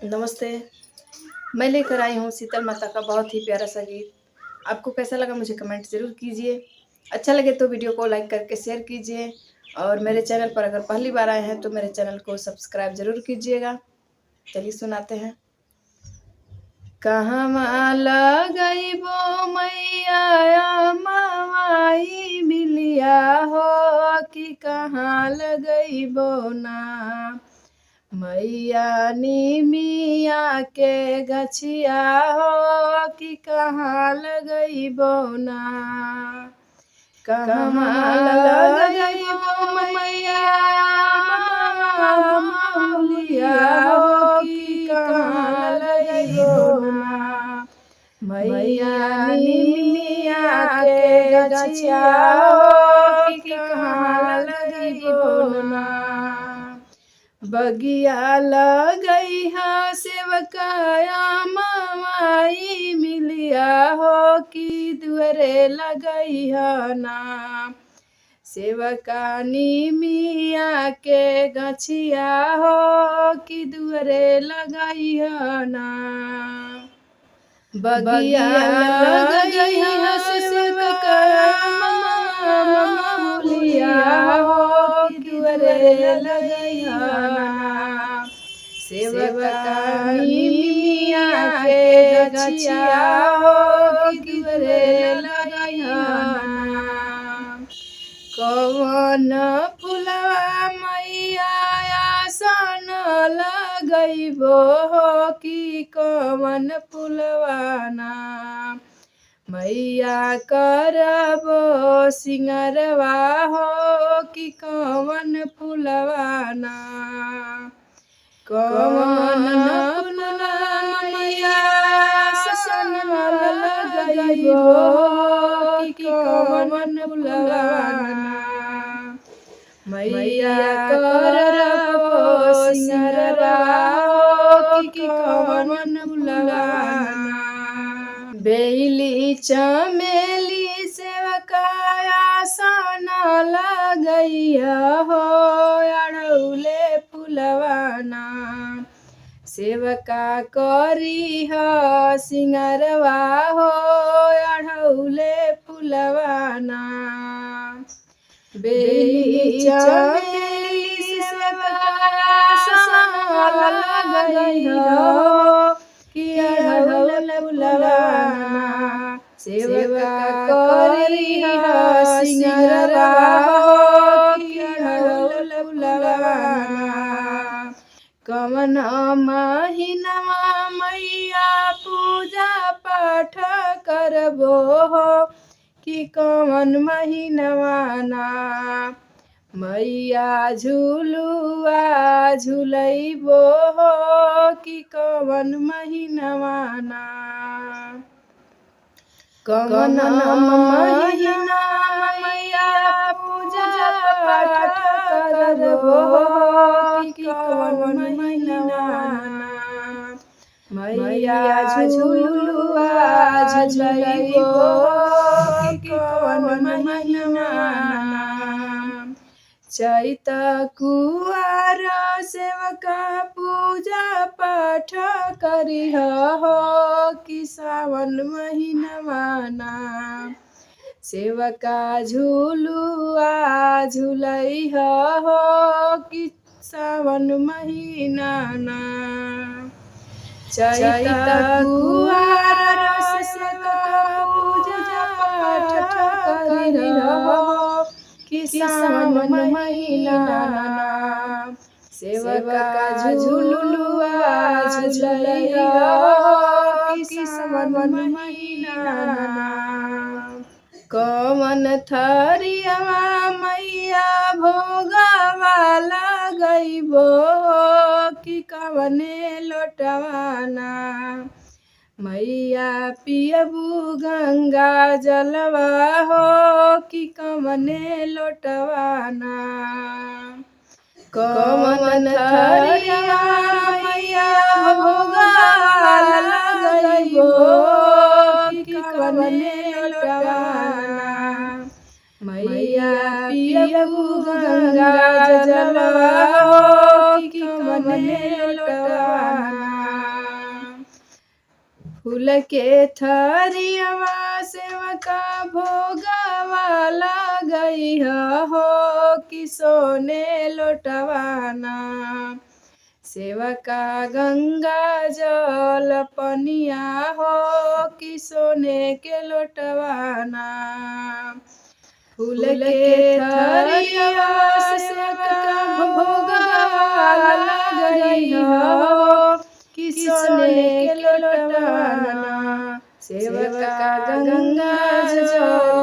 नमस्ते। मैं लेकर आई हूँ शीतल माता का बहुत ही प्यारा सा गीत। आपको कैसा लगा मुझे कमेंट ज़रूर कीजिए। अच्छा लगे तो वीडियो को लाइक करके शेयर कीजिए और मेरे चैनल पर अगर पहली बार आए हैं तो मेरे चैनल को सब्सक्राइब ज़रूर कीजिएगा। चलिए सुनाते हैं। कहवा लगइबो मैया मवाई बिलिया हो कि कहाँ लगइबो ना मैया निमिया के गछिया हो कि कहाँ लगइबो ना कहाँ लगइबो मैया मौलिया हो कि कहाँ लगइबो ना मैया निमिया के गछिया हो कि कहाँ लगइबो ना बगिया लगई है सेवकाया मवाई मिलिया हो कि दुअरे लगई है ना सेवकानी मिया के गछिया हो कि दुअरे लगई है ना बगिया लगई है सेवकाया मौलिया हो कि दुअरे लगई है ना सेवकानी मिया के गछिया हो कि दुअरे लगई है ना कवन फुलवा मैया आसन लगइबो हो कि कवन फुलवा ना मैया करबो सिंगरवा हो कि कवन फुलवा ना कवन फुलवा मैया आसन लगइबो हो कि कवन फुलवा ना मैया करबो सिंगरवा हो कि कवन फुलवा ना बेली चमेली सेवकाया सन लगइया हो अड़ौले फुलवाना सेवका करी ह सिंगरवा हो अड़ौले फुलवाना बेली चमेली सेवकाया सन लगइया हो कि अड़ौले फुलवाना सेवका करी ह सिंगरवा हो कि अड़ौले फुलवाना कवन महीनवा मैया पूजा पाठ करबो हो कि कवन महीनवा ना मैया झुलुआ झुलइबो हो कि कवन महीनवा ना कवन महीना मैया पूजा पाठ करबो हो कि कवन महीनवा ना मैया झुलुआ झुलइबो कि कवन महीनवा ना चैत कुआर सेवका पूजा पाठ करिह हो कि सावन महीनवा ना सेवका झुलुआ झुलइह हो कि सावन महीना ना चैत कुआर सेवका पूजा पाठ करिह हो कि सावन महीना ना सेवका झुलुआ झुलइह हो कि सावन महीना ना कवन थरियवा मैया भोगवा लगइबो हो कि कवने लोटवा ना मैया पियबू गंगा जलवा हो कि कवने लोटवा ना कवन थरियवा मैया भोगवा लगइबो कि कवने लोटवा ना मैया पियबू गंगा जलवा हो कि कवने लोटवा ना फूल के थरियवा सेवका भोगवा लगई हो कि सोने लोटवाना। सेवका गंगा जल पनिया हो कि सोने के लोटवाना। फूल के थरियवा सेवका भोगवा लगई हो कि सोने के लोटवाना। सेवका गंगा जल